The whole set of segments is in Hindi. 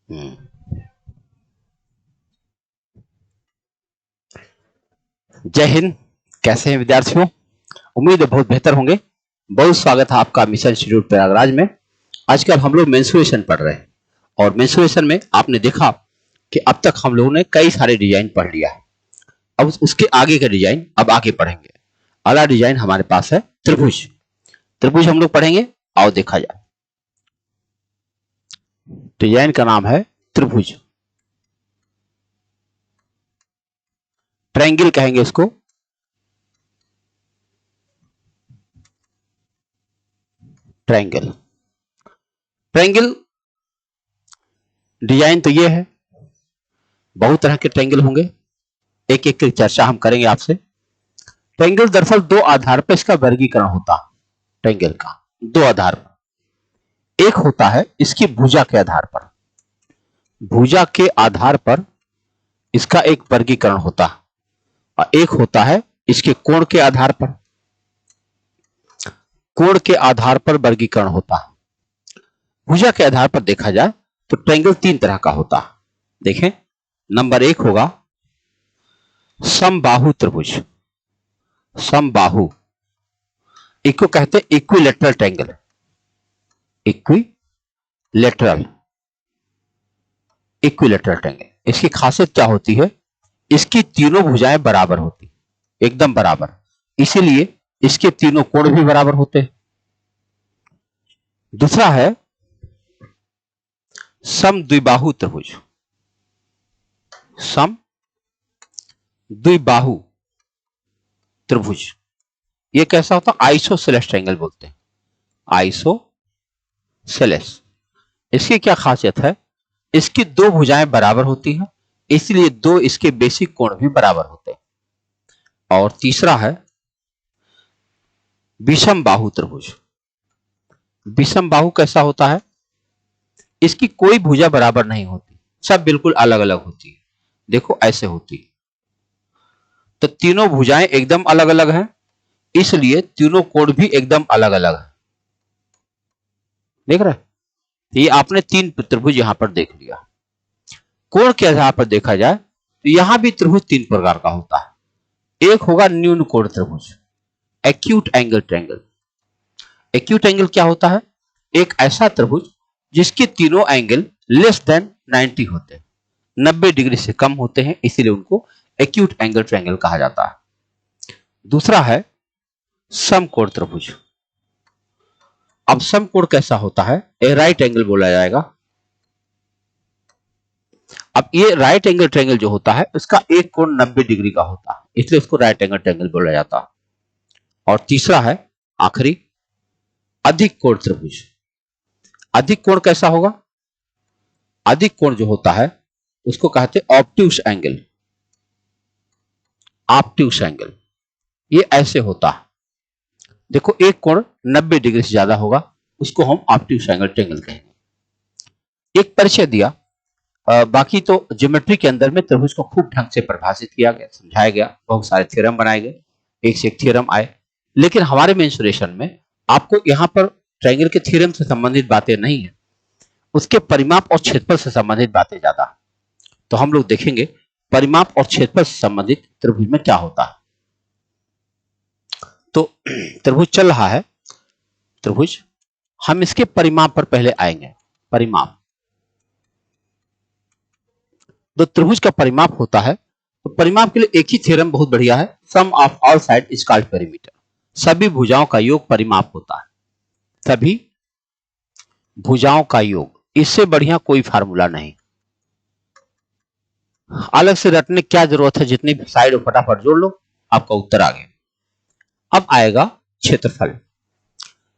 हम्म। जय हिंद। कैसे हैं विद्यार्थियों? उम्मीद है बहुत बेहतर होंगे। बहुत स्वागत है आपका मिशन इंस्टीट्यूट प्रयागराज में। आजकल हम लोग मेंस्ट्रुएशन पढ़ रहे हैं और मेंस्ट्रुएशन में आपने देखा कि अब तक हम लोगों ने कई सारे डिजाइन पढ़ लिया है। अब उसके आगे का डिजाइन अब आगे पढ़ेंगे। अगला डिजाइन हमारे पास है त्रिभुज। त्रिभुज हम लोग पढ़ेंगे। आओ देखा जाए। डिजाइन का नाम है त्रिभुज। ट्रायंगल कहेंगे इसको। ट्रायंगल। ट्रायंगल डिजाइन तो ये है। बहुत तरह के ट्रायंगल होंगे। एक एक की चर्चा हम करेंगे आपसे। ट्रायंगल दरअसल दो आधार पर इसका वर्गीकरण होता है। ट्रायंगल का दो आधार पर। एक होता है इसकी भुजा के आधार पर। भुजा के आधार पर इसका एक वर्गीकरण होता है और एक होता है इसके कोण के आधार पर। कोण के आधार पर वर्गीकरण होता है। भुजा के आधार पर देखा जाए तो ट्रायंगल तीन तरह का होता है। देखें, नंबर एक होगा समबाहु त्रिभुज। समबाहु इसको कहते हैं equilateral triangle. Equilateral equilateral triangle. इसकी खासियत क्या होती है? इसकी तीनों भुजाएं बराबर होती, एकदम बराबर। इसीलिए इसके तीनों कोण भी बराबर होते हैं। दूसरा है सम द्विबाहु त्रिभुज। सम द्विबाहु त्रिभुज ये कैसा होता है? आइसोसेलेस ट्रायंगल बोलते हैं। आइसोसेलेस। इसकी क्या खासियत है? इसकी दो भुजाएं बराबर होती हैं, इसलिए दो इसके बेसिक कोण भी बराबर होते हैं। और तीसरा है विषम बाहु त्रिभुज। विषम बाहु कैसा होता है? इसकी कोई भुजा बराबर नहीं होती, सब बिल्कुल अलग अलग होती है। देखो ऐसे होती है। तो तीनों भुजाएं एकदम अलग अलग हैं, इसलिए तीनों कोण भी एकदम अलग अलग है। देख रहे? ये आपने तीन त्रिभुज यहां पर देख लिया। कोण के आधार पर देखा जाए तो यहां भी त्रिभुज तीन प्रकार का होता है। एक होगा न्यून कोण त्रिभुज, acute angle triangle. Acute angle क्या होता है? एक ऐसा त्रिभुज जिसके तीनों एंगल लेस देन 90 होते हैं, 90 डिग्री से कम होते हैं, इसीलिए उनको एक्यूट एंगल ट्रायंगल कहा जाता है। दूसरा है समकोण त्रिभुज। अब समकोण कैसा होता है? ए राइट एंगल बोला जाएगा। अब ये राइट एंगल ट्रायंगल जो होता है इसका एक कोण 90 डिग्री का होता है, इसलिए इसको राइट एंगल ट्रायंगल बोला जाता है। और तीसरा है आखिरी अधिक कोण त्रिभुज। अधिक कोण कैसा होगा? अधिक कोण जो होता है उसको कहते हैं ऑब्ट्यूस एंगल। ऑब्ट्यूस एंगल ये ऐसे होता है। देखो एक कोण 90 डिग्री से ज्यादा होगा, उसको हम ऑब्ट्यूस एंगल ट्रायंगल कहेंगे। एक परिचय दिया। बाकी तो ज्योमेट्री के अंदर में त्रिभुज को खूब ढंग से परिभाषित किया गया, समझाया गया, बहुत सारे थ्योरम बनाए गए, एक से एक थ्योरम आए। लेकिन हमारे मेंस्ट्रुएशन में आपको यहाँ पर ट्रायंगल के थ्योरम से संबंधित बातें नहीं है, उसके परिमाप और क्षेत्रफल से संबंधित बातें ज्यादा। तो हम लोग देखेंगे परिमाप और क्षेत्रफल से संबंधित त्रिभुज में क्या होता है। तो त्रिभुज चल रहा है। त्रिभुज हम इसके परिमाप पर पहले आएंगे। परिमाप। तो त्रिभुज का परिमाप होता है, तो परिमाप के लिए एक ही थ्योरम बहुत बढ़िया है, sum of all side is called perimeter. सभी भुजाओं का योग परिमाप होता है। सभी भुजाओं का योग, इससे बढ़िया कोई फार्मूला नहीं। अलग से रटने क्या जरूरत है, जितनी भी साइड हो फटाफट जोड़ लो, आपका उत्तर आ गया। अब आएगा क्षेत्रफल।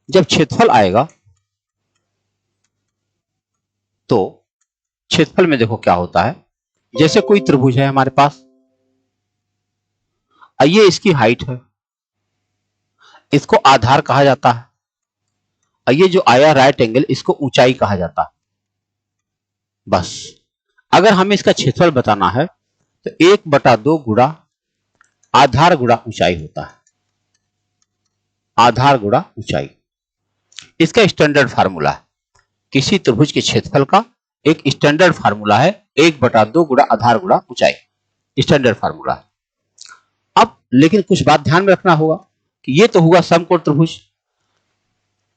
जब क्षेत्रफल आएगा तो क्षेत्रफल में देखो क्या होता है। जैसे कोई त्रिभुज है हमारे पास, ये इसकी हाइट है, इसको आधार कहा जाता है, और ये जो आया राइट एंगल, इसको ऊंचाई कहा जाता है। बस अगर हमें इसका क्षेत्रफल बताना है तो 1/2 गुणा आधार गुणा ऊंचाई होता है। आधार गुणा ऊंचाई इसका स्टैंडर्ड फार्मूला है किसी त्रिभुज के क्षेत्रफल का एक स्टैंडर्ड फार्मूला है, 1/2 गुणा आधार गुणा ऊंचाई, स्टैंडर्ड फार्मूला। अब लेकिन कुछ बात ध्यान में रखना होगा कि ये तो हुआ समकोण त्रिभुज,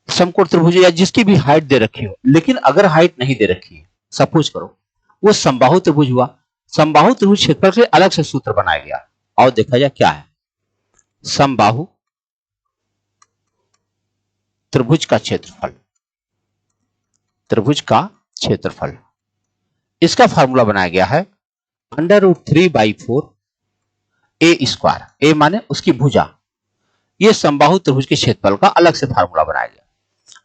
समकोण त्रिभुज या जिसकी भी हाइट दे रखी हो, लेकिन अगर हाइट नहीं दे रखी है, सपोज करो वो समबाहु त्रिभुज हुआ, समबाहु त्रिभुज क्षेत्रफल से अलग से सूत्र बनाया गया और देखा जाए क्या है। समबाहु त्रिभुज का क्षेत्रफल, त्रिभुज का क्षेत्रफल, इसका फार्मूला बनाया गया है √3/4 ए स्क्वायर, ए माने उसकी भुजा। ये समबाहु त्रिभुज के क्षेत्रफल का अलग से फार्मूला बनाया गया।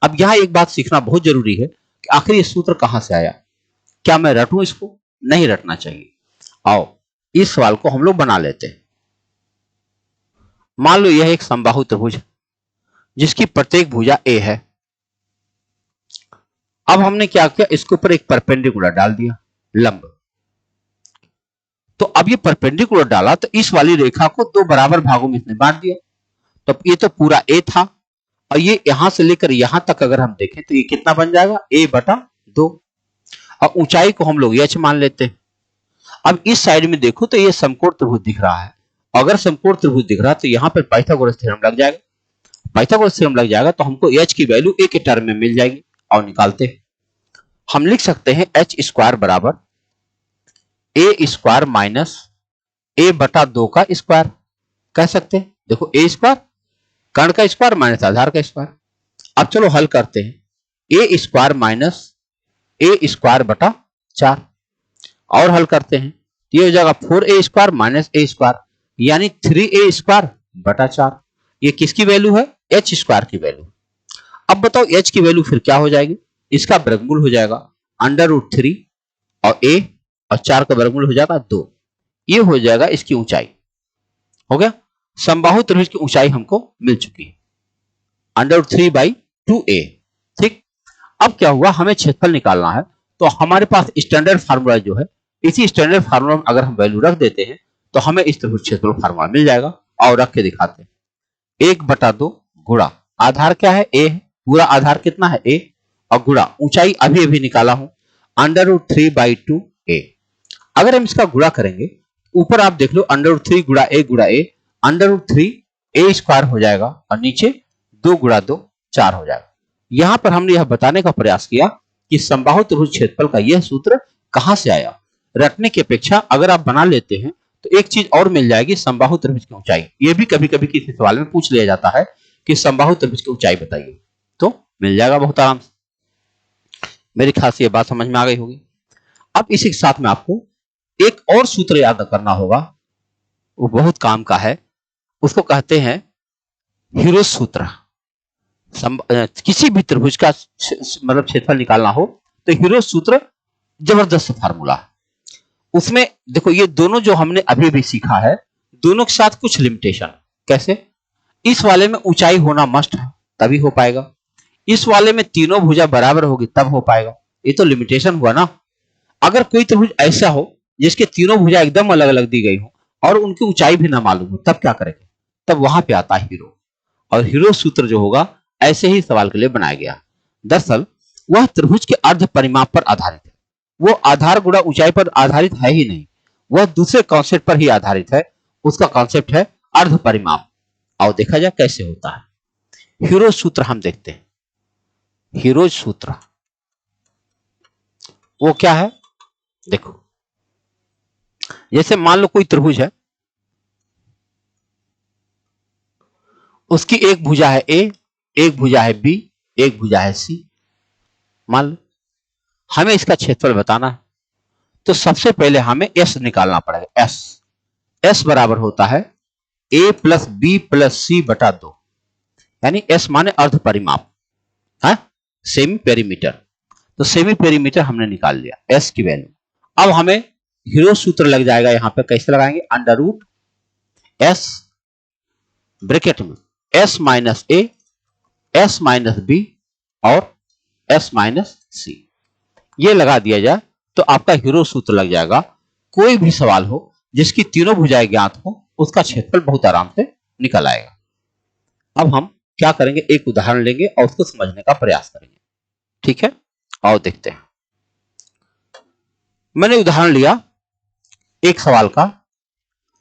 अब यहां एक बात सीखना बहुत जरूरी है कि आखिर ये सूत्र कहां से आया, क्या मैं रटूं इसको, नहीं रटना चाहिए। आओ इस सवाल को हम लोग बना लेते हैं। मान लो यह एक समबाहु त्रिभुज है जिसकी प्रत्येक भुजा ए है। अब हमने क्या किया, इसके ऊपर एक परपेंडिकुलर डाल दिया, लंब। तो अब ये परपेंडिकुलर डाला तो इस वाली रेखा को दो बराबर भागों में इसने बांट दिया। तो ये तो पूरा ए था और ये यहां से लेकर यहां तक अगर हम देखें तो ये कितना बन जाएगा, a/2। और ऊंचाई को हम लोग h मान लेते हैं। अब इस साइड में देखो तो ये समकोण त्रिभुज दिख रहा है। अगर समकोण त्रिभुज दिख रहा है तो यहां पर पाइथागोरस थ्योरम लग जाएगा। पाइथागोरस थ्योरम लग जाएगा तो हमको h की वैल्यू a के टर्म में मिल जाएगी और निकालते हैं। हम लिख सकते हैं h² बराबर a² माइनस a/2 का स्क्वायर कह सकते हैं। देखो a² कर्ण का स्क्वायर माइनस आधार का स्क्वायर। अब चलो हल करते हैं, a² माइनस a²/4 और हल करते हैं, ये हो जाएगा 4a² माइनस a² यानी 3a²/4। ये किसकी वैल्यू है, h² की वैल्यू। अब बताओ h की वैल्यू फिर क्या हो जाएगी, इसका वर्गमूल हो जाएगा √3 और a और 4 का वर्गमूल हो जाएगा 2। ये हो जाएगा इसकी ऊंचाई। हो गया, समबाहु त्रिभुज की ऊंचाई हमको मिल चुकी है √3/2a। ठीक, अब क्या हुआ, हमें क्षेत्रफल निकालना है। तो हमारे पास स्टैंडर्ड फार्मूला जो है, इसी स्टैंडर्ड फार्मूला में अगर हम वैल्यू रख देते हैं तो हमें इस त्रिभुज क्षेत्रफल फार्मूला मिल जाएगा। और रख के दिखाते हैं, 1/2 गुणा आधार क्या है, a है, पूरा आधार कितना है a, और गुणा ऊंचाई अभी अभी निकाला हूं √3/2a। अगर हम इसका गुणा करेंगे, ऊपर आप देख लो √3 गुणा a √3a² हो जाएगा और नीचे 2 गुणा 2 4 हो जाएगा। यहां पर हमने यह बताने का प्रयास किया कि समबाहु त्रिभुज क्षेत्रफल का यह सूत्र कहां से आया। रटने की अपेक्षा अगर आप बना लेते हैं तो एक चीज और मिल जाएगी, समबाहु त्रिभुज की ऊंचाई। यह भी कभी कभी किसी सवाल में पूछ लिया जाता है कि समबाहु त्रिभुज की ऊंचाई बताइए, तो मिल जाएगा बहुत आराम से। मेरी ख्याल से यह बात समझ में आ गई होगी। अब इसी के साथ में आपको एक और सूत्र याद करना होगा, वो बहुत काम का है, उसको कहते हैं हीरोज सूत्र। किसी भी त्रिभुज का मतलब क्षेत्रफल निकालना हो तो हीरोज सूत्र जबरदस्त फार्मूला है। उसमें देखो ये दोनों जो हमने अभी भी सीखा है, दोनों के साथ कुछ लिमिटेशन। कैसे, इस वाले में ऊंचाई होना मस्ट है तभी हो पाएगा, इस वाले में तीनों भुजा बराबर होगी तब हो पाएगा। ये तो लिमिटेशन हुआ ना। अगर कोई त्रिभुज ऐसा हो जिसके तीनों भुजा एकदम अलग अलग दी गई हो और उनकी ऊंचाई भी ना मालूम हो, तब क्या करेंगे, तब वहां पे आता है हीरो। और हीरो सूत्र जो होगा ऐसे ही सवाल के लिए बनाया गया। दरअसल वह त्रिभुज के अर्ध परिमाप पर आधारित है, वो आधार गुणा ऊंचाई पर आधारित है ही नहीं, वह दूसरे कॉन्सेप्ट पर ही आधारित है। उसका कॉन्सेप्ट है अर्ध परिमाप। और देखा जाए कैसे होता है। हीरो सूत्र हम देखते हैं, हीरो सूत्र वो क्या है, देखो जैसे मान लो कोई त्रिभुज है, उसकी एक भुजा है a, एक भुजा है b, एक भुजा है c। मान लो हमें इसका क्षेत्रफल बताना है तो सबसे पहले हमें s निकालना पड़ेगा। s बराबर होता है a + b + c/2, यानी s माने अर्ध परिमाप है, सेमी पेरीमीटर। तो सेमी पेरीमीटर हमने निकाल लिया s की वैल्यू। अब हमें हीरो सूत्र लग जाएगा, यहां पे कैसे लगाएंगे, √s ब्रैकेट में s minus a, s minus b और s माइनस c, ये लगा दिया जाए तो आपका हीरो सूत्र लग जाएगा। कोई भी सवाल हो जिसकी तीनों भुजाएं ज्ञात हो, उसका क्षेत्रफल बहुत आराम से निकल आएगा। अब हम क्या करेंगे, एक उदाहरण लेंगे और उसको समझने का प्रयास करेंगे। ठीक है, और देखते हैं। मैंने उदाहरण लिया एक सवाल का,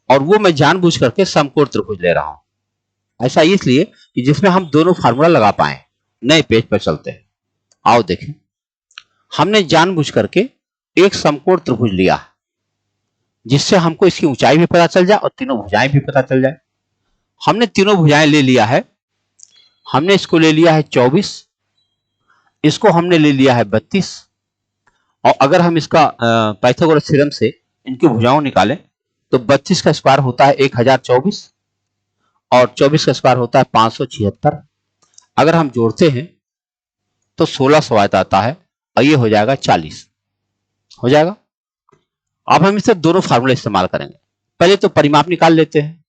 और वो मैं जानबूझ करके समकोण त्रिभुज ले रहा हूं। ऐसा इसलिए कि जिसमें हम दोनों फार्मूला लगा पाए। नए पेज पर चलते हैं, आओ देखें। हमने जानबूझ करके एक समकोण त्रिभुज लिया जिससे हमको इसकी ऊंचाई भी पता चल जाए और तीनों भुजाएं भी पता चल जाए। हमने तीनों भुजाएं ले लिया है। हमने इसको ले लिया है 24, इसको हमने ले लिया है 32, और अगर हम इसका पाइथागोरस थ्योरम से इनकी भुजाओं निकालें तो 32 का स्क्वायर होता है 1024 और 24 का स्क्वायर होता है 576। अगर हम जोड़ते हैं तो 1600 आता है और ये हो जाएगा 40 हो जाएगा। अब हम इससे दोनों फार्मूले इस्तेमाल करेंगे। पहले तो परिमाप निकाल लेते हैं।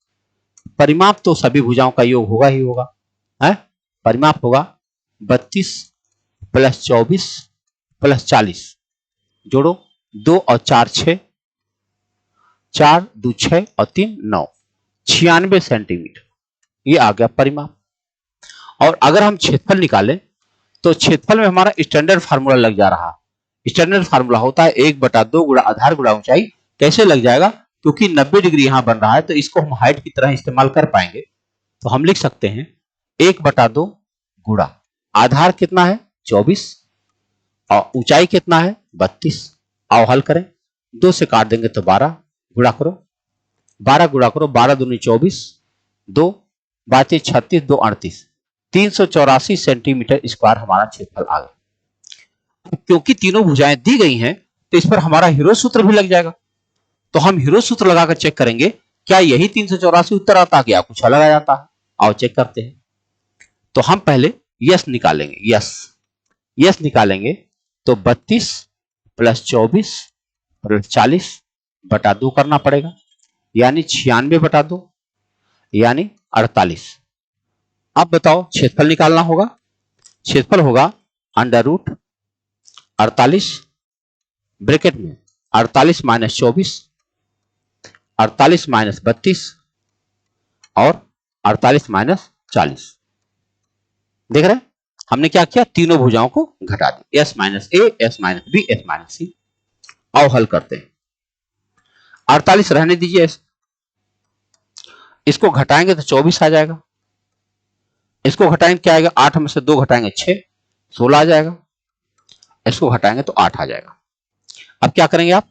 परिमाप तो सभी भुजाओं का योग होगा ही होगा, है? परिमाप होगा 32 प्लस 24 प्लस 40, जोड़ो 2 और 4 6, 4 2 6 और 3 9, 96 सेंटीमीटर। ये आ गया परिमाप। और अगर हम क्षेत्रफल निकालें तो क्षेत्रफल में हमारा स्टैंडर्ड फार्मूला लग जा रहा। स्टैंडर्ड फार्मूला होता है 1/2 गुणा आधार गुणा ऊंचाई। कैसे लग जाएगा? क्योंकि 90 डिग्री यहां बन रहा है तो इसको हम हाइट की तरह इस्तेमाल कर पाएंगे। तो हम लिख सकते हैं 1/2 गुणा आधार कितना है 24 और ऊंचाई कितना है 32। आओ हल करें, 2 से काट देंगे तो 12, गुणा करो 12 गुणा करो, 12 दूनी 24, 2 बातें 36, 2 38, 384 सेंटीमीटर स्क्वायर हमारा क्षेत्रफल आ गया। क्योंकि तीनों भुजाएं दी गई हैं तो इस पर हमारा हीरो सूत्र भी लग जाएगा। तो हम हीरो सूत्र लगाकर चेक करेंगे क्या यही 384 उत्तर आता है, क्या कुछ अलग आ जाता है। आओ चेक करते हैं। तो हम पहले यस निकालेंगे। यस निकालेंगे तो 32 प्लस 24 प्लस 40 बटा 2 करना पड़ेगा, यानी 96/2 यानी 48। अब बताओ क्षेत्रफल निकालना होगा। क्षेत्रफल होगा √48 ब्रैकेट में 48 माइनस 24, 48 माइनस 32 और 48 माइनस 40। देख रहे हैं हमने क्या किया, तीनों भुजाओं को घटा दी, s minus A, s minus B, s minus C. आओ हल करते हैं। 48 रहने दीजिए, इसको घटाएंगे तो 24 आ जाएगा। इसको घटाएंगे क्या आएगा, 8 में से 2 घटाएंगे 6, 16 आ जाएगा। इसको घटाएंगे तो 8 आ जाएगा। अब क्या करेंगे आप,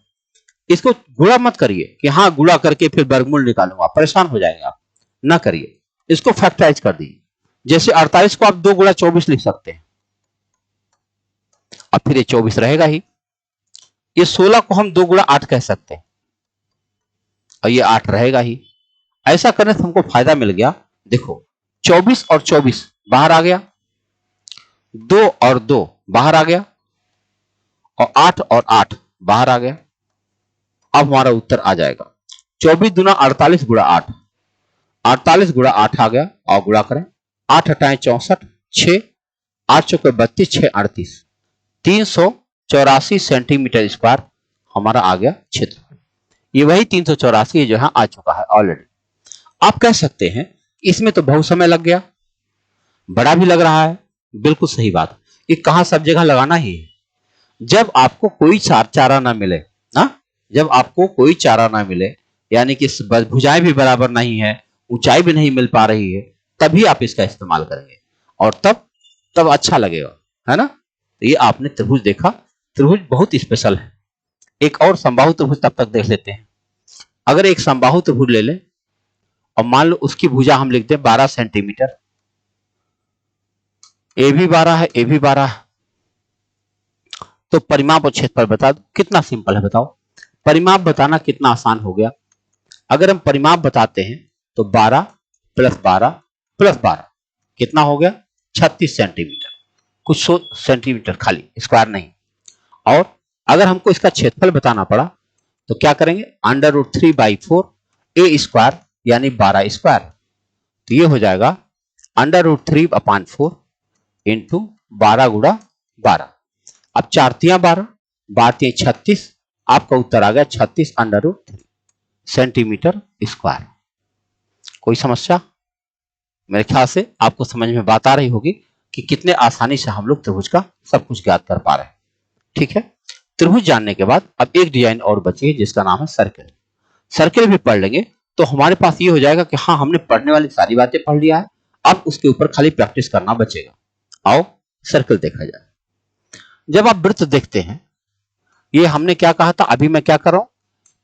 इसको गुणा मत करिए कि हाँ गुणा करके फिर वर्गमूल निकालूंगा, परेशान हो जाएंगे आप, ना करिए। इसको फैक्टराइज कर दीजिए। जैसे 48 को आप 2 गुणा 24 लिख सकते हैं, अब फिर ये 24 रहेगा ही। ये 16 को हम 2 गुणा 8 कह सकते हैं और ये 8 रहेगा ही। ऐसा करने से हमको फायदा मिल गया। देखो 24 और 24 बाहर आ गया, 2 और 2 बाहर आ गया और 8 और 8 बाहर आ गया। अब हमारा उत्तर आ जाएगा 24 दूना 48 गुणा 8, 48 गुणा 8 आ गया। और गुणा करें, 8 हटाएं 64, 6 8 चौके 32, 6 38, 384 सेंटीमीटर स्क्वायर हमारा आ गया क्षेत्रफल। ये वही 384 है जो यहां आ चुका है ऑलरेडी। आप कह सकते हैं इसमें तो बहुत समय लग गया, बड़ा भी लग रहा है। बिल्कुल सही बात, ये कहां सब जगह लगाना ही है। जब आपको कोई चारा ना मिले ना, जब आपको कोई चारा ना मिले, यानी कि भुजाएं भी बराबर नहीं है, ऊंचाई भी नहीं मिल पा रही है, तभी आप इसका इस्तेमाल करेंगे और तब अच्छा लगेगा, है ना। तो ये आपने त्रिभुज देखा, त्रिभुज बहुत स्पेशल है। एक और समबाहु त्रिभुज तब तक देख लेते हैं। अगर एक समबाहु त्रिभुज ले लें और मान लो उसकी भुजा हम लिखते हैं 12 सेंटीमीटर, ए भी 12 है, ए भी 12 है, तो परिमाप और क्षेत्रफल बता दो। कितना सिंपल है बताओ, परिमाप बताना कितना आसान हो गया। अगर हम परिमाप बताते हैं तो 12 प्लस 12 प्लस 12 कितना हो गया 36 सेंटीमीटर, कुछ 100 सेंटीमीटर खाली, स्क्वायर नहीं। और अगर हमको इसका क्षेत्रफल बताना पड़ा तो क्या करेंगे, √3/4 ए स्क्वायर यानी 12 स्क्वायर। तो ये हो जाएगा √3/4 इंटू 12 गुणा 12। अब 4 तियां 12, 12 36, आपका उत्तर आ गया 36 √3 सेंटीमीटर स्क्वायर। कोई समस्या? मेरे ख्याल से आपको समझ में बात आ रही होगी कि कितने आसानी से हम लोग त्रिभुज का सब कुछ ज्ञात कर पा रहे हैं। ठीक है, त्रिभुज जानने के बाद अब एक डिजाइन और बची है जिसका नाम है सर्किल। सर्किल भी पढ़ लेंगे तो हमारे पास ये हो जाएगा कि हाँ, हमने पढ़ने वाली सारी बातें पढ़ लिया है, अब उसके ऊपर खाली प्रैक्टिस करना बचेगा। आओ सर्किल देखा जाए। जब आप वृत्त देखते हैं, ये हमने क्या कहा था, अभी मैं क्या कर रहा हूं,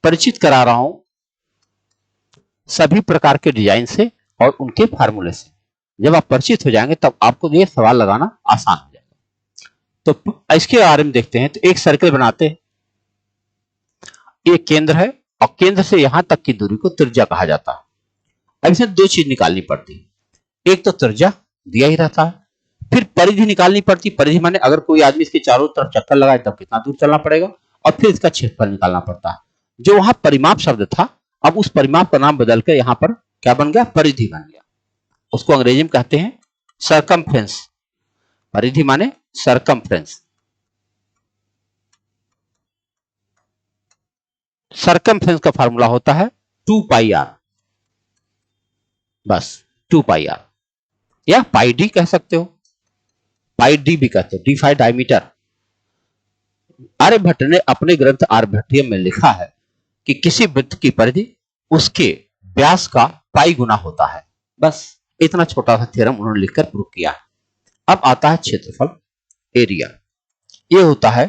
परिचित करा रहा हूं सभी प्रकार के डिजाइन से और उनके फार्मूले से। जब आप परिचित हो जाएंगे तब आपको ये सवाल लगाना आसान हो जाएगा। तो इसके बारे में देखते हैं। तो एक सर्किल बनाते हैं, ये केंद्र है और केंद्र से यहां तक की दूरी को त्रिज्या कहा जाता है। अब इसमें दो चीज निकालनी पड़ती है, एक तो त्रिज्या दिया ही रहता है, फिर परिधि निकालनी पड़ती। परिधि माने अगर कोई आदमी इसके चारों तरफ चक्कर लगाए तब कितना दूर चलना पड़ेगा, और फिर इसका क्षेत्रफल निकालना पड़ता है। जो वहां परिमाप शब्द था, अब उस परिमाप का नाम बदल के यहां पर क्या बन गया, परिधि बन गया। उसको अंग्रेजी में कहते हैं सरकमफ्रेंस। परिधि माने सरकमफ्रेंस। सरकमफ्रेंस का फार्मूला होता है 2 पाई आर, बस 2 पाई आर, या पाई डी कह सकते हो, पाई डी भी कहते हो, डी फाई डायमीटर। आर्यभट्ट ने अपने ग्रंथ आर्यभट्टीय में लिखा है कि किसी वृत्त की परिधि उसके व्यास का पाई गुना होता है। बस इतना छोटा सा थ्योरम उन्होंने लिखकर प्रूव किया। अब आता है क्षेत्रफल, एरिया। ये होता है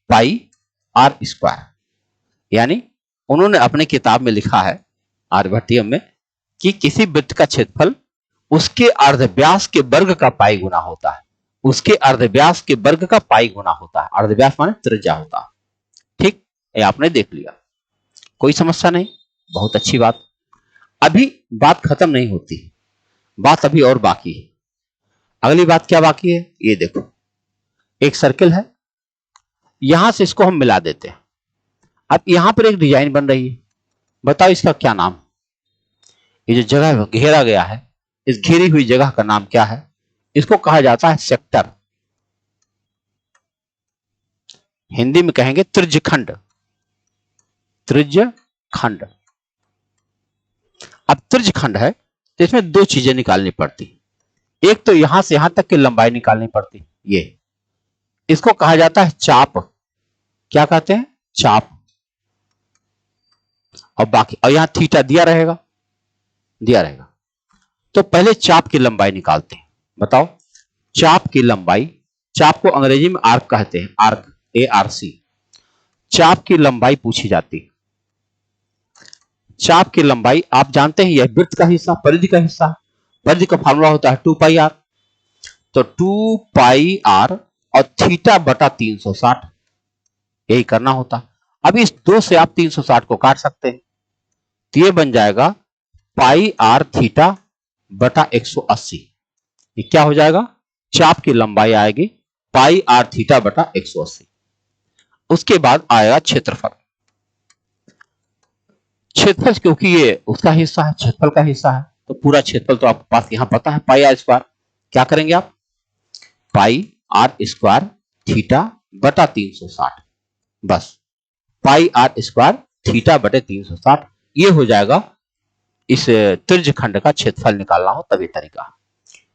पाई आर स्क्वायर। यानी उन्होंने अपनी किताब में लिखा है आर्यभट्टीय में कि किसी वृत्त का क्षेत्रफल उसके अर्धव्यास के वर्ग का पाई गुना होता है। उसके अर्धव्यास के वर्ग का पाई गुना होता है। अर्धव्यास माने त्रिज्या होता है। ठीक, ये आपने देख लिया, कोई समस्या नहीं, बहुत अच्छी बात। अभी बात खत्म नहीं होती, बात अभी और बाकी है। अगली बात क्या बाकी है, ये देखो, एक सर्किल है, यहां से इसको हम मिला देते हैं। अब यहां पर एक डिजाइन बन रही है, बताओ इसका क्या नाम। ये जो जगह घेरा गया है, इस घेरी हुई जगह का नाम क्या है, इसको कहा जाता है सेक्टर। हिंदी में कहेंगे त्रिज्यखंड, त्रिज्यखंड। अब त्रिज्यखंड है तो इसमें दो चीजें निकालनी पड़ती। एक तो यहां से यहां तक की लंबाई निकालनी पड़ती, ये इसको कहा जाता है चाप। क्या कहते हैं, चाप। और बाकी, और यहां थीटा दिया रहेगा, दिया रहेगा। तो पहले चाप की लंबाई निकालते हैं। बताओ चाप की लंबाई, चाप को अंग्रेजी में आर्क कहते हैं, आर्क, ARC। चाप की लंबाई पूछी जाती है। चाप की लंबाई आप जानते हैं, यह वृत्त का हिस्सा, परिधि का हिस्सा। परिधि का फार्मूला होता है 2 पाई आर। तो 2 पाई आर और थीटा बटा 360, यही करना होता। अब इस 2 से आप 360 को काट सकते हैं, तो ये बन जाएगा पाई आर थीटा बटा 180। ये क्या हो जाएगा, चाप की लंबाई आएगी पाई आर थीटा बटा 180। उसके बाद आएगा क्षेत्रफल। क्षेत्रफल क्योंकि ये उसका हिस्सा है, क्षेत्रफल का हिस्सा है, तो पूरा क्षेत्रफल तो आपके पास यहां पता है, पाई आर स्क्वायर। क्या करेंगे आप, पाई आर स्क्वायर थीटा बटा 360, बस पाई आर स्क्वायर थीटा बटे 360। ये हो जाएगा इस त्रिज्यखंड का क्षेत्रफल निकालना हो तभी तरीका।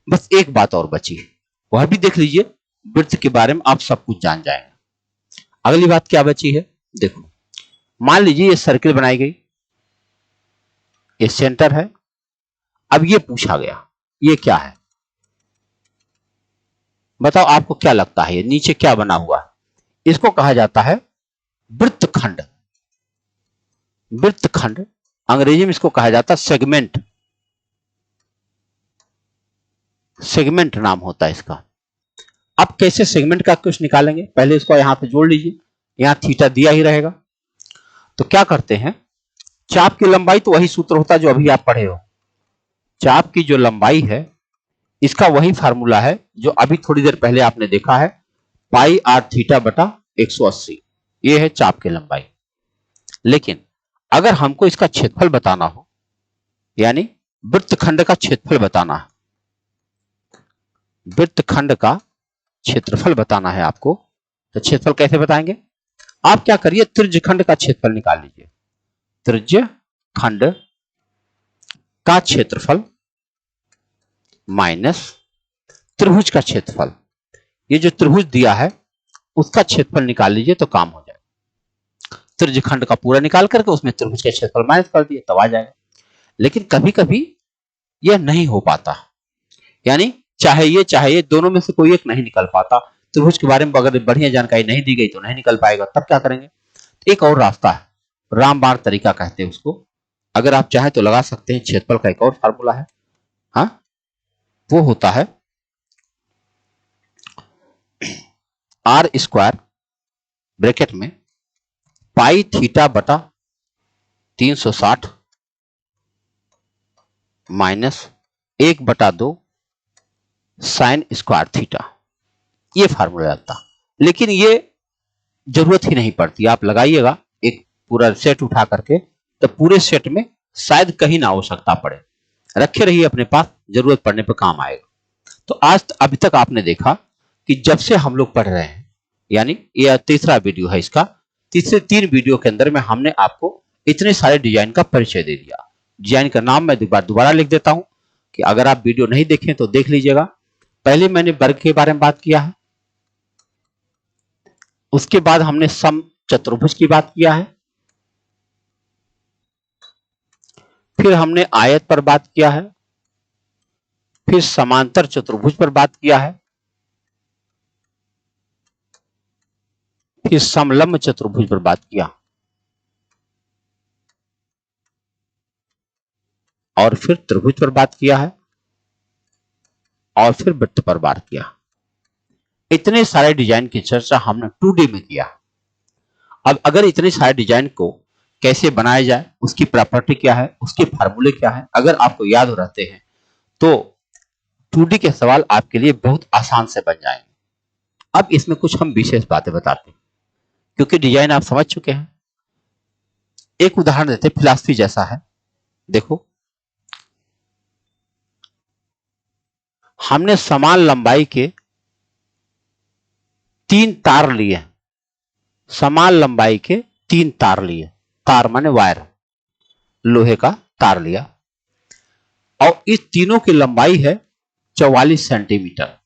बस एक बात और बची है, वह भी देख लीजिए, वृत्त के बारे में आप सब कुछ जान जाएंगे। अगली बात क्या बची है, देखो, मान लीजिए ये सर्किल बनाई गई, ये सेंटर है। अब ये पूछा गया, ये क्या है, बताओ आपको क्या लगता है, ये नीचे क्या बना हुआ है। इसको कहा जाता है वृत्तखंड। वृत्तखंड अंग्रेजी में इसको कहा जाता है सेगमेंट। सेगमेंट नाम होता है इसका। अब कैसे सेगमेंट का कुछ निकालेंगे, पहले इसको यहां पे जोड़ लीजिए, यहां थीटा दिया ही रहेगा। तो क्या करते हैं, चाप की लंबाई तो वही सूत्र होता है जो अभी आप पढ़े हो। चाप की जो लंबाई है इसका वही फार्मूला है जो अभी थोड़ी देर पहले आपने देखा है, पाई आर थीटा बटा 180। ये है चाप की लंबाई। लेकिन अगर हमको इसका क्षेत्रफल बताना हो, यानी वृत्तखंड का क्षेत्रफल बताना है, वृत्तखंड का क्षेत्रफल बताना है आपको, तो क्षेत्रफल कैसे बताएंगे, आप क्या करिए, त्रिज्यखंड का क्षेत्रफल निकाल लीजिए। त्रिज्यखंड का क्षेत्रफल माइनस त्रिभुज का क्षेत्रफल। ये जो त्रिभुज दिया है उसका क्षेत्रफल निकाल लीजिए तो काम हो जाएगा। त्रिज्यखंड का पूरा निकाल करके उसमें त्रिभुज का क्षेत्रफल माइनस कर दिया, तब आ जाएगा। लेकिन कभी कभी यह नहीं हो पाता, यानी चाहे ये दोनों में से कोई एक नहीं निकल पाता। त्रिभुज के बारे में अगर बढ़िया जानकारी नहीं दी गई तो नहीं निकल पाएगा, तब क्या करेंगे? एक और रास्ता है, रामबाण तरीका कहते हैं उसको, अगर आप चाहें तो लगा सकते हैं। क्षेत्रफल का एक और फार्मूला है, हाँ, वो होता है आर स्क्वायर ब्रैकेट में पाई थीटा बटा 360 माइनस 1/2 साइन स्क्वायर थीटा, ये फार्मूला आता। लेकिन ये जरूरत ही नहीं पड़ती, आप लगाइएगा एक पूरा सेट उठा करके, तो पूरे सेट में शायद कहीं ना आवश्यकता पड़े, रखे रहिए अपने पास, जरूरत पड़ने पर काम आएगा। तो आज अभी तक आपने देखा कि जब से हम लोग पढ़ रहे हैं, यानी यह तीसरा वीडियो है इसका, तीसरे 3 वीडियो के अंदर में हमने आपको इतने सारे डिजाइन का परिचय दे दिया। डिजाइन का नाम मैं दोबारा लिख देता हूं कि अगर आप वीडियो नहीं देखें तो देख लीजिएगा। पहले मैंने वर्ग के बारे में बात किया है, उसके बाद हमने सम चतुर्भुज की बात किया है, फिर हमने आयत पर बात किया है, फिर समांतर चतुर्भुज पर बात किया है, फिर समलंब चतुर्भुज पर बात किया, और फिर त्रिभुज पर बात किया है, और फिर वृत्त पर बात किया। इतने सारे डिजाइन की चर्चा हमने 2D में किया। अब अगर इतने सारे डिजाइन को कैसे बनाया जाए, उसकी प्रॉपर्टी क्या है, उसके फार्मूले क्या है, अगर आपको याद रहते हैं तो 2D के सवाल आपके लिए बहुत आसान से बन जाएंगे। अब इसमें कुछ हम विशेष बातें बताते हैं, क्योंकि डिजाइन आप समझ चुके हैं। एक उदाहरण देते, फिलॉसफी जैसा है। देखो, हमने समान लंबाई के 3 तार लिए, समान लंबाई के 3 तार लिए, तार माने वायर, लोहे का तार लिया, और इस तीनों की लंबाई है 44 सेंटीमीटर।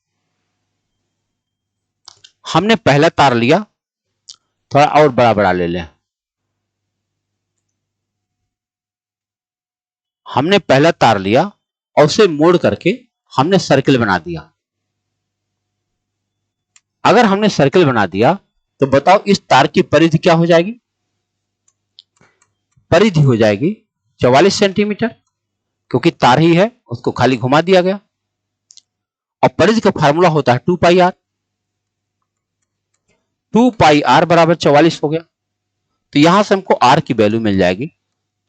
हमने पहला तार लिया, थोड़ा और बड़ा बड़ा ले लें, हमने पहला तार लिया और उसे मोड़ करके हमने सर्किल बना दिया। अगर हमने सर्किल बना दिया तो बताओ इस तार की परिधि क्या हो जाएगी? परिधि हो जाएगी 44 सेंटीमीटर, क्योंकि तार ही है, उसको खाली घुमा दिया गया। और परिधि का फार्मूला होता है 2 पाई आर, 2 पाई आर बराबर 44 हो गया। तो यहां से हमको आर की वैल्यू मिल जाएगी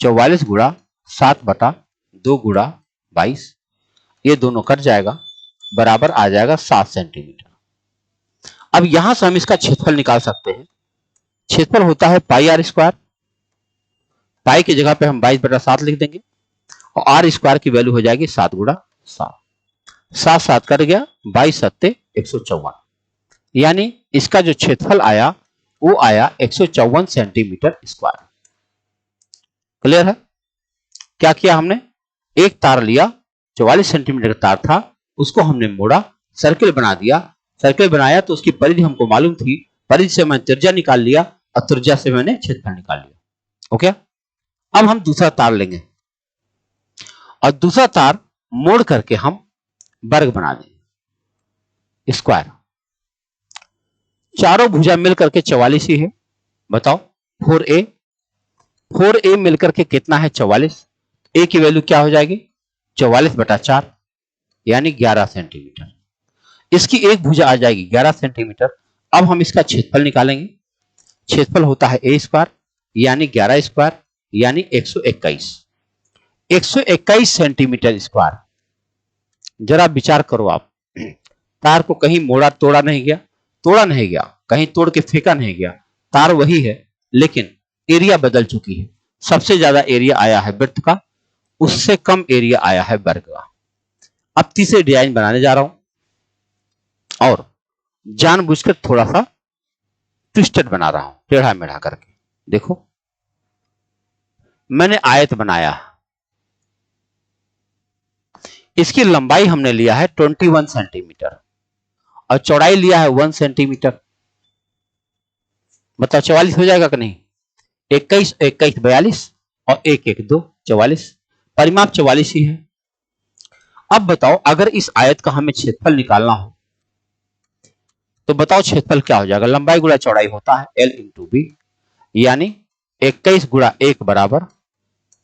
44 गुणा 7/2 गुणा 22, ये दोनों कट जाएगा, बराबर आ जाएगा 7 सेंटीमीटर। अब यहां से हम इसका क्षेत्रफल निकाल सकते हैं। क्षेत्रफल होता है पाई आर स्क्वायर, पाई की जगह पे हम 22/7 लिख देंगे, और आर स्क्वायर की वैल्यू हो जाएगी 7 गुणा 7, 7 7 कट गया, 22 सत्ते 154, यानी इसका जो क्षेत्रफल आया वो आया 154 सेंटीमीटर स्क्वायर। क्लियर है? क्या किया हमने? एक तार लिया, 44 सेंटीमीटर का तार था, उसको हमने मोड़ा, सर्किल बना दिया। सर्किल बनाया तो उसकी परिधि हमको मालूम थी, परिधि से मैंने त्रिज्या निकाल लिया और त्रिज्या से मैंने क्षेत्रफल निकाल लिया। ओके, अब हम दूसरा तार लेंगे और दूसरा तार मोड़ करके हम वर्ग बना देंगे, स्क्वायर। चारों भुजा मिलकर के 44 ही है। बताओ 4a मिलकर के कितना है? 44। a की वैल्यू क्या हो जाएगी? 44/4, यानी 11 सेंटीमीटर। इसकी एक भुजा आ जाएगी 11 सेंटीमीटर। अब हम इसका क्षेत्रफल निकालेंगे। क्षेत्रफल होता है a स्क्वायर, यानी 11 स्क्वायर, यानी 121, 121 सेंटीमीटर स्क्वायर। जरा विचार करो आप, तार को कहीं मोड़ा तोड़ा नहीं गया, कहीं तोड़ के फेंका नहीं गया, तार वही है, लेकिन एरिया बदल चुकी है। सबसे ज्यादा एरिया आया है वृत्त का, उससे कम एरिया आया है वर्ग का। अब तीसरे डिजाइन बनाने जा रहा हूं और जानबूझकर थोड़ा सा ट्विस्टेड बना रहा हूं, टेढ़ा मेढ़ा करके। देखो, मैंने आयत बनाया, इसकी लंबाई हमने लिया है 21 सेंटीमीटर और चौड़ाई लिया है 1 सेंटीमीटर। बताओ 44 हो जाएगा कि नहीं? 21 21 42 और 1 1 2 44। परिमाप 44 ही है। अब बताओ अगर इस आयत का हमें क्षेत्रफल निकालना हो तो बताओ क्षेत्रफल क्या हो जाएगा। लंबाई गुणा चौड़ाई होता है L इंटू बी, यानी 21 गुणा 1 बराबर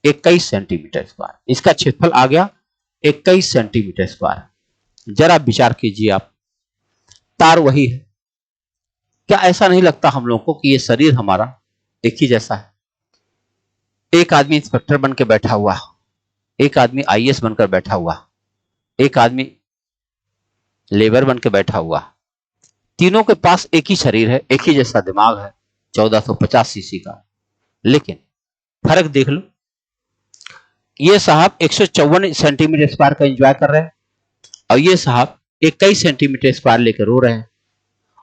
21 सेंटीमीटर स्क्वायर। इसका क्षेत्रफल आ गया 21 सेंटीमीटर स्क्वायर। जरा विचार कीजिए आप, तार वही है। क्या ऐसा नहीं लगता हम लोगों को कि ये शरीर हमारा एक ही जैसा है? एक आदमी इंस्पेक्टर बन के बैठा हुआ, एक आदमी आईएएस बनकर बैठा हुआ, एक आदमी लेबर बन के बैठा हुआ। तीनों के पास एक ही शरीर है, एक ही जैसा दिमाग है, 1450 सीसी का। लेकिन फर्क देख लो, ये साहब 154 सेंटीमीटर स्क्वायर का एंजॉय कर रहे हैं और ये साहब 21 सेंटीमीटर स्क्वायर लेकर रो रहे हैं,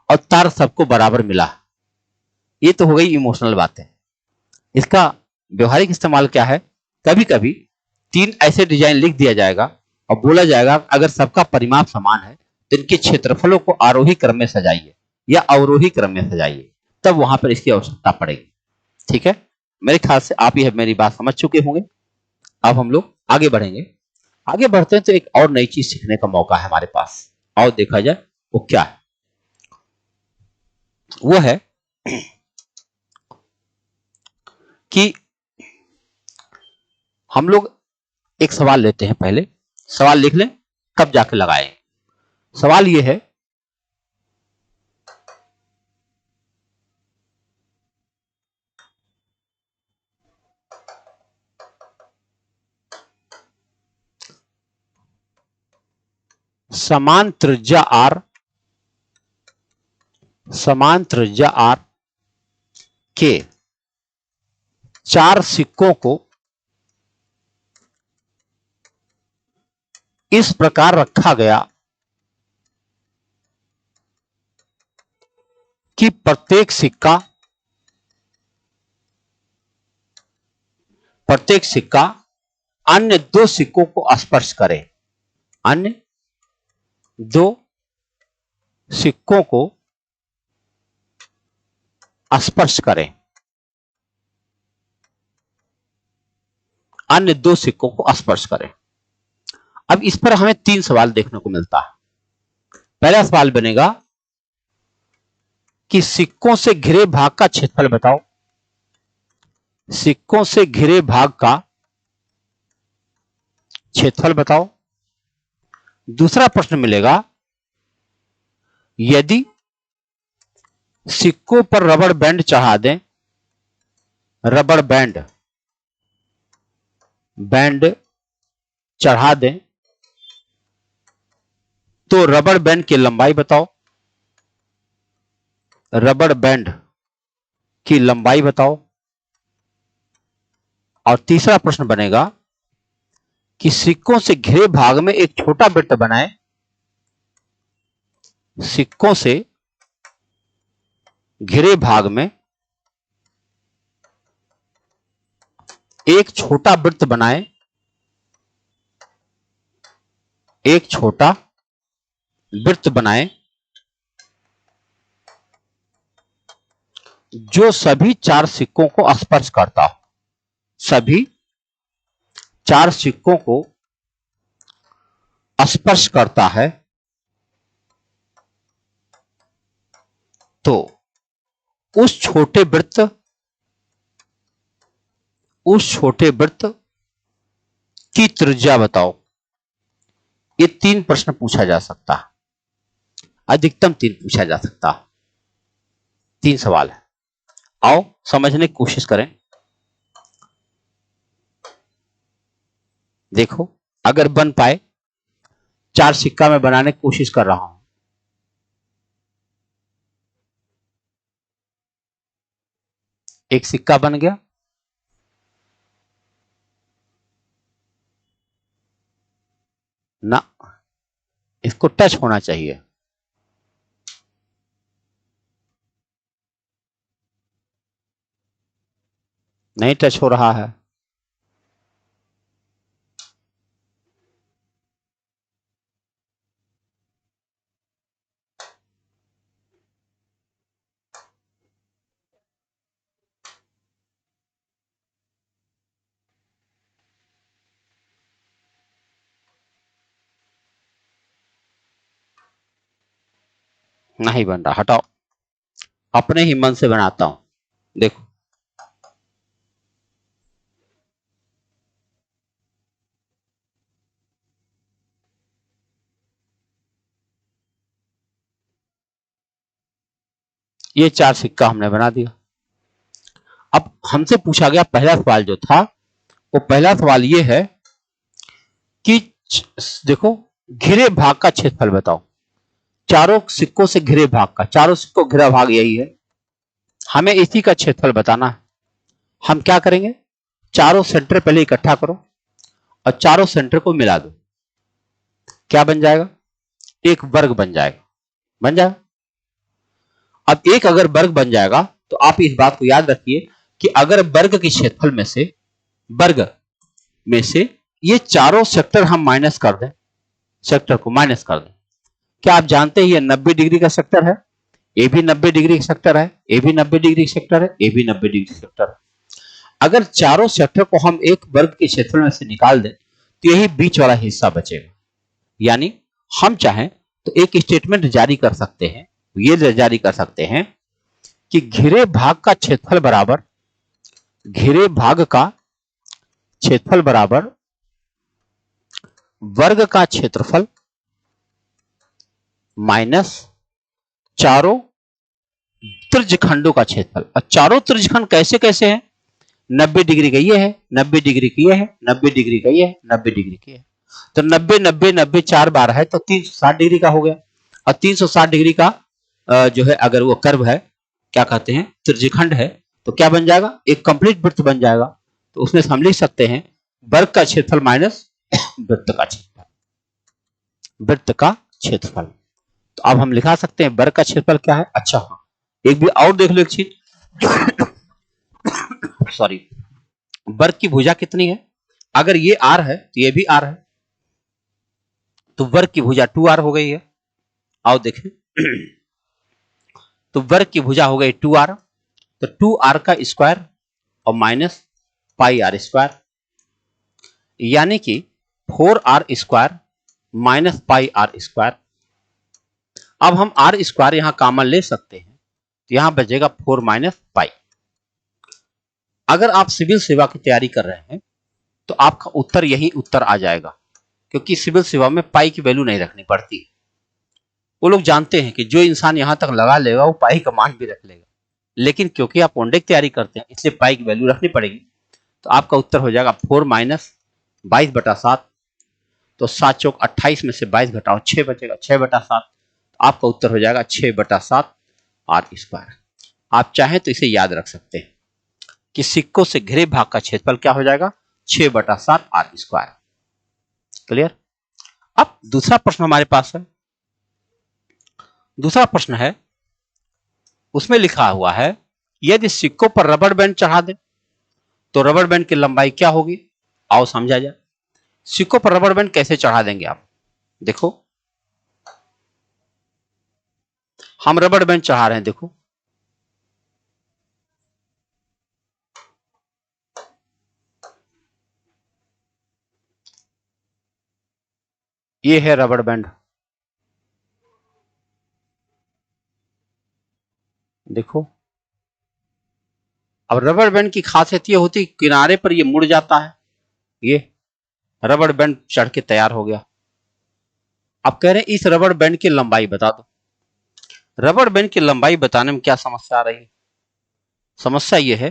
और तार सबको बराबर मिला। ये तो हो गई इमोशनल बातें। इसका व्यवहारिक इस्तेमाल क्या है? कभी कभी तीन ऐसे डिजाइन लिख दिया जाएगा और बोला जाएगा अगर सबका परिमाप समान है तो इनके क्षेत्रफलों को आरोही क्रम में सजाइए या अवरोही क्रम में सजाइए, तब वहां पर इसकी आवश्यकता पड़ेगी। ठीक है, मेरे ख्याल से आप यह मेरी बात समझ चुके होंगे। अब हम लोग आगे बढ़ेंगे। आगे बढ़ते हैं तो एक और नई चीज सीखने का मौका है हमारे पास। और देखा जाए वो क्या है। वो है कि हम लोग एक सवाल लेते हैं। पहले सवाल लिख लें तब जाके लगाएं। सवाल यह है, समान त्रिज्या R के चार सिक्कों को इस प्रकार रखा गया कि प्रत्येक सिक्का अन्य दो सिक्कों को स्पर्श करे। अन्य दो सिक्कों को स्पर्श करें। अन्य दो सिक्कों को स्पर्श करें। अब इस पर हमें तीन सवाल देखने को मिलता है। पहला सवाल बनेगा कि सिक्कों से घिरे भाग का क्षेत्रफल बताओ। सिक्कों से घिरे भाग का क्षेत्रफल बताओ। दूसरा प्रश्न मिलेगा, यदि सिक्कों पर रबड़ बैंड चढ़ा दें, रबड़ बैंड चढ़ा दें तो रबड़ बैंड की लंबाई बताओ। रबड़ बैंड की लंबाई बताओ। और तीसरा प्रश्न बनेगा कि सिक्कों से घिरे भाग में एक छोटा वृत्त बनाएं। सिक्कों से घिरे भाग में एक छोटा वृत्त बनाएं। एक छोटा वृत्त बनाएं जो सभी चार सिक्कों को स्पर्श करता हो। सभी चार सिक्कों को स्पर्श करता है। तो उस छोटे वृत्त की त्रिज्या बताओ। ये तीन प्रश्न पूछा जा सकता है, अधिकतम तीन पूछा जा सकता है। तीन सवाल है, आओ समझने की कोशिश करें। देखो अगर बन पाए, चार सिक्का मैं बनाने की कोशिश कर रहा हूं। एक सिक्का बन गया। ना, इसको टच होना चाहिए। नहीं टच हो रहा है। नहीं बन रहा, हटाओ, अपने ही मन से बनाता हूं। देखो ये 4 सिक्का हमने बना दिया। अब हमसे पूछा गया पहला सवाल जो था, वो पहला सवाल ये है कि देखो घिरे भाग का क्षेत्रफल बताओ। चारों सिक्कों से घिरे भाग का, चारों सिक्कों घिरा भाग यही है, हमें इसी का क्षेत्रफल बताना है। हम क्या करेंगे, चारों सेंटर पहले इकट्ठा करो और चारों सेंटर को मिला दो, क्या बन जाएगा, एक वर्ग बन जाएगा, बन जाएगा। अब एक अगर वर्ग बन जाएगा तो आप इस बात को याद रखिए कि अगर वर्ग के क्षेत्रफल में से, वर्ग में से ये चारों सेक्टर हम माइनस कर दें, सेक्टर को माइनस कर दें, क्या आप जानते हैं ये 90 डिग्री का सेक्टर है, ए भी 90 डिग्री का सेक्टर है, ए भी 90 डिग्री का सेक्टर है, ए भी 90 डिग्री का सेक्टर है। अगर चारों सेक्टर को हम एक वर्ग के क्षेत्रफल में से निकाल दें तो यही बीच वाला हिस्सा बचेगा। यानी हम चाहें तो एक स्टेटमेंट जारी कर सकते हैं, ये जारी कर सकते हैं कि घिरे भाग का क्षेत्रफल बराबर, घिरे भाग का क्षेत्रफल बराबर वर्ग का क्षेत्रफल माइनस चारों त्रिज्यखंडों का क्षेत्रफल। और चारों त्रिज्यखंड कैसे कैसे हैं, 90 डिग्री का ये है, 90 डिग्री का ये है, 90 डिग्री का ये है, 90 डिग्री का ये है। तो 90 90 90 4 बार है तो 360 डिग्री का हो गया। और 360 डिग्री का जो है अगर वो कर्व है, क्या कहते हैं, त्रिज्यखंड है, तो क्या बन जाएगा, एक कंप्लीट वृत्त बन जाएगा। तो उसमें हम लिख सकते हैं वर्ग का क्षेत्रफल माइनस वृत्त का क्षेत्रफल, वृत्त का क्षेत्रफल। तो अब हम लिखा सकते हैं वर्ग का क्षेत्रफल क्या है। अच्छा हाँ, एक भी और देख लो एक चीज, सॉरी, वर्ग की भुजा कितनी है, अगर ये आर है तो ये भी आर है, तो वर्ग की भुजा 2r हो गई है। आओ देखें, तो वर्ग की भुजा हो गई 2r, तो 2r का स्क्वायर और माइनस पाई आर स्क्वायर, यानी कि 4r square minus pi R square. अब हम आर स्क्वायर यहां कॉमन ले सकते हैं, तो यहां बचेगा 4 माइनस पाई। अगर आप सिविल सेवा की तैयारी कर रहे हैं तो आपका उत्तर यही उत्तर आ जाएगा, क्योंकि सिविल सेवा में पाई की वैल्यू नहीं रखनी पड़ती। वो लोग जानते हैं कि जो इंसान यहां तक लगा लेगा वो पाई का मान भी रख लेगा, लेकिन क्योंकि आप ओंडे की तैयारी करते हैं इसलिए पाई की वैल्यू रखनी पड़ेगी। तो आपका उत्तर हो जाएगा 4 माइनस 22/7, तो 7 चौक 28 में से 22 घटाओ 6 बचेगा, 6/7। तो आपका उत्तर हो जाएगा 6/7 आर स्क्वायर। आप चाहें तो इसे याद रख सकते हैं कि सिक्कों से घिरे भाग का क्षेत्रफल क्या हो जाएगा, 6/7 आर स्क्वायर। क्लियर। अब दूसरा प्रश्न हमारे पास है, दूसरा प्रश्न है, उसमें लिखा हुआ है यदि सिक्कों पर रबर बैंड चढ़ा दें तो रबर बैंड की लंबाई क्या होगी। आओ समझा जाए, सिक्कों पर रबर बैंड कैसे चढ़ा देंगे आप। देखो हम रबर बैंड चढ़ा रहे हैं, देखो ये है रबर बैंड, देखो। अब रबर बैंड की खासियत ये होती है किनारे पर ये मुड़ जाता है, ये रबर बैंड चढ़ के तैयार हो गया। अब कह रहे हैं इस रबर बैंड की लंबाई बता दो। रबर बैंड की लंबाई बताने में क्या समस्या आ रही है, समस्या ये है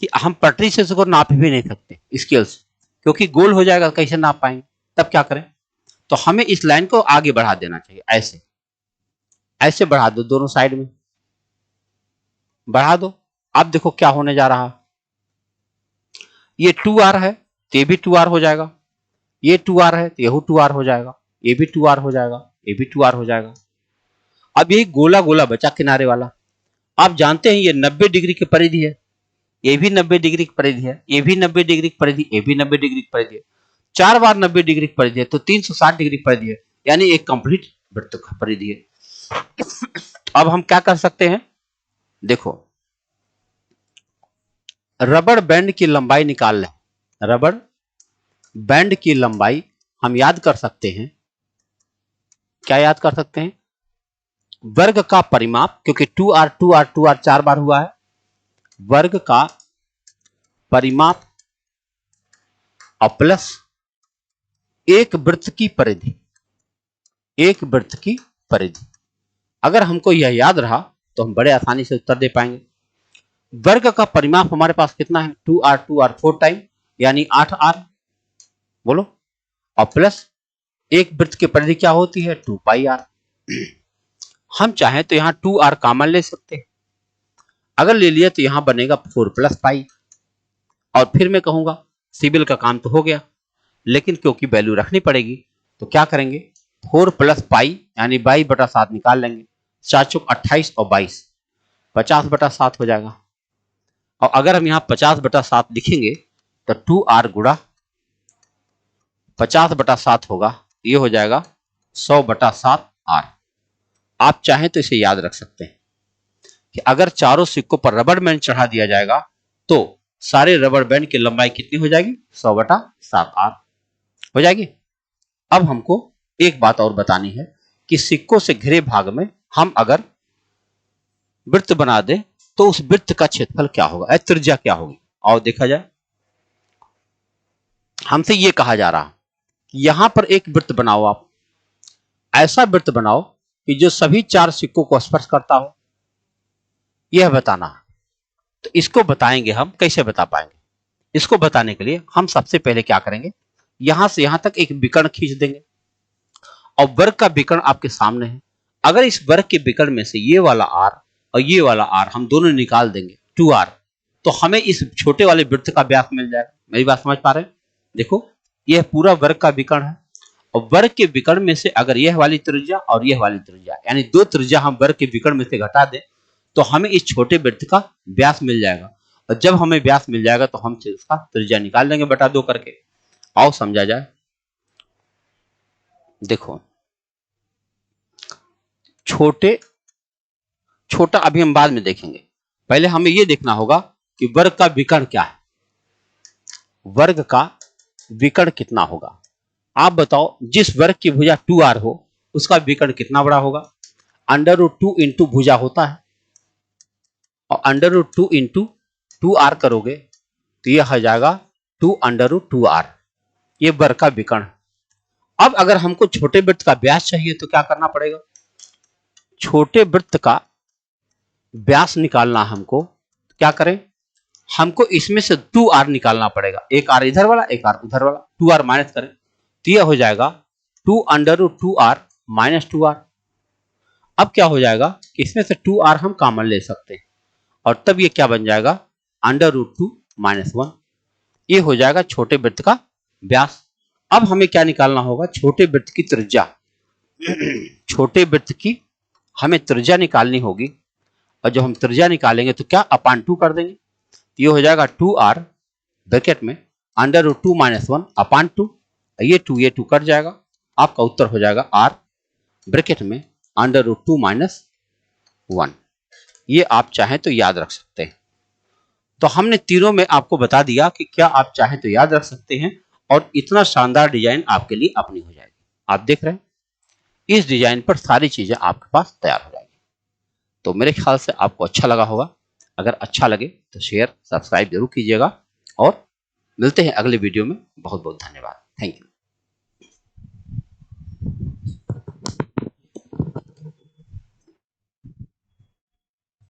कि हम पटरी से इसको नाप भी नहीं सकते स्केल से, क्योंकि गोल हो जाएगा, कैसे नाप पाएंगे। तब क्या करें, तो हमें इस लाइन को आगे बढ़ा देना चाहिए, ऐसे ऐसे बढ़ा दो, दोनों साइड में बढ़ा दो। अब देखो क्या होने जा रहा है, ये 2r है तो ये भी 2r हो जाएगा, ये 2r है तो यह 2r हो जाएगा, ये भी 2r हो जाएगा, ये भी 2r हो जाएगा। अब यही गोला गोला बचा किनारे वाला। आप जानते हैं ये 90 डिग्री की परिधि है, ये भी 90 डिग्री की परिधि है, ये भी 90 डिग्री की परिधि, ये भी 90 डिग्री की परिधि है, 4 बार 90 डिग्री की परिधि है, तो 360 डिग्री की परिधि है, यानी एक कंप्लीट वृत्त की परिधि है। अब हम क्या कर सकते हैं, देखो रबर बैंड की लंबाई निकाल लें, रबर बैंड की लंबाई हम याद कर सकते हैं, क्या याद कर सकते हैं, वर्ग का परिमाप, क्योंकि 2r 2r 2r 4 बार हुआ है, वर्ग का परिमाप और प्लस एक वृत्त की परिधि, एक वृत्त की परिधि। अगर हमको यह याद रहा तो हम बड़े आसानी से उत्तर दे पाएंगे। वर्ग का परिमाप हमारे पास कितना है, 2r 4 टाइम यानी 8r, बोलो, और प्लस एक वृत्त की परिधि क्या होती है, 2 पाई r। हम चाहें तो यहां 2r कॉमन ले सकते हैं, अगर ले लिया तो यहां बनेगा 4 प्लस पाई, और फिर मैं कहूंगा सिविल का काम तो हो गया, लेकिन क्योंकि वैल्यू रखनी पड़ेगी तो क्या करेंगे, 4 प्लस पाई यानी 22/7 निकाल लेंगे, 4 चौक 28 और 22 50/7 हो जाएगा। और अगर हम यहाँ 50/7 लिखेंगे तो 2r गुणा 50/7 होगा, ये हो जाएगा 100/7r। आप चाहें तो इसे याद रख सकते हैं कि अगर चारों सिक्कों पर रबर बैंड चढ़ा दिया जाएगा तो सारे रबर बैंड की लंबाई कितनी हो जाएगी, 100/7r हो जाएगी। अब हमको एक बात और बतानी है कि सिक्कों से घिरे भाग में हम अगर वृत्त बना दें तो उस वृत्त का क्षेत्रफल क्या होगा, त्रिज्या क्या होगी। और देखा जाए, हमसे यह कहा जा रहा कि यहां पर एक वृत्त बनाओ, आप ऐसा वृत्त बनाओ कि जो सभी 4 सिक्कों को स्पर्श करता हो, यह बताना। तो इसको बताएंगे हम, कैसे बता पाएंगे, इसको बताने के लिए हम सबसे पहले क्या करेंगे, यहां से यहां तक एक विकर्ण खींच देंगे और वर्ग का विकर्ण आपके सामने है। अगर इस वर्ग के विकर्ण में से ये वाला r और ये वाला r हम दोनों निकाल देंगे 2r, तो हमें इस छोटे वाले वृत्त का व्यास मिल जाएगा। मेरी बात समझ पा रहे हैं? देखो, यह पूरा वर्ग का विकर्ण है और वर्ग के विकर्ण में से अगर यह वाली त्रिज्या और यह वाली त्रिज्या यानी 2 त्रिज्या हम वर्ग के विकर्ण में से घटा दें तो हमें इस छोटे वृत्त का व्यास मिल जाएगा। और जब हमें व्यास मिल जाएगा तो हम इसका त्रिज्या निकाल लेंगे बटा 2 करके। आओ समझा जाए। देखो, छोटा अभी हम बाद में देखेंगे, पहले हमें यह देखना होगा कि वर्ग का विकर्ण क्या है, वर्ग का विकर्ण कितना होगा। आप बताओ, जिस वर्ग की भुजा 2r हो उसका विकर्ण कितना बड़ा होगा, √2 इंटू भुजा होता है और √2 इंटू 2r करोगे तो यह हो जाएगा 2√2r, ये वर्ग का विकर्ण। अब अगर हमको छोटे वृत्त का व्यास चाहिए तो क्या करना पड़ेगा, छोटे वृत्त का व्यास निकालना हमको, क्या करें, हमको इसमें से 2r निकालना पड़ेगा, एक r इधर वाला एक r उधर वाला, 2r माइनस करें तो यह हो जाएगा 2√2r माइनस 2r। अब क्या हो जाएगा कि इसमें से 2r हम कॉमन ले सकते हैं और तब ये क्या बन जाएगा, √2 माइनस 1, ये हो जाएगा छोटे वृत्त का व्यास। अब हमें क्या निकालना होगा, छोटे वृत्त की त्रिज्या, छोटे वृत्त की हमें त्रिज्या निकालनी होगी और जब हम त्रिज्या निकालेंगे तो क्या अपान 2 कर देंगे, ये हो जाएगा 2r ब्रैकेट में √2 माइनस 1 अपान 2, ये 2 कट जाएगा, आपका उत्तर हो जाएगा r ब्रैकेट में √2 माइनस 1। ये आप चाहें तो याद रख सकते हैं। तो हमने तीनों में आपको बता दिया कि क्या आप चाहें तो याद रख सकते हैं और इतना शानदार डिजाइन आपके लिए अपनी हो जाएगी। आप देख रहे हैं, इस डिजाइन पर सारी चीजें आपके पास तैयार हो जाएगी। तो मेरे ख्याल से आपको अच्छा लगा होगा, अगर अच्छा लगे तो शेयर सब्सक्राइब जरूर कीजिएगा और मिलते हैं अगले वीडियो में। बहुत बहुत धन्यवाद, थैंक यू।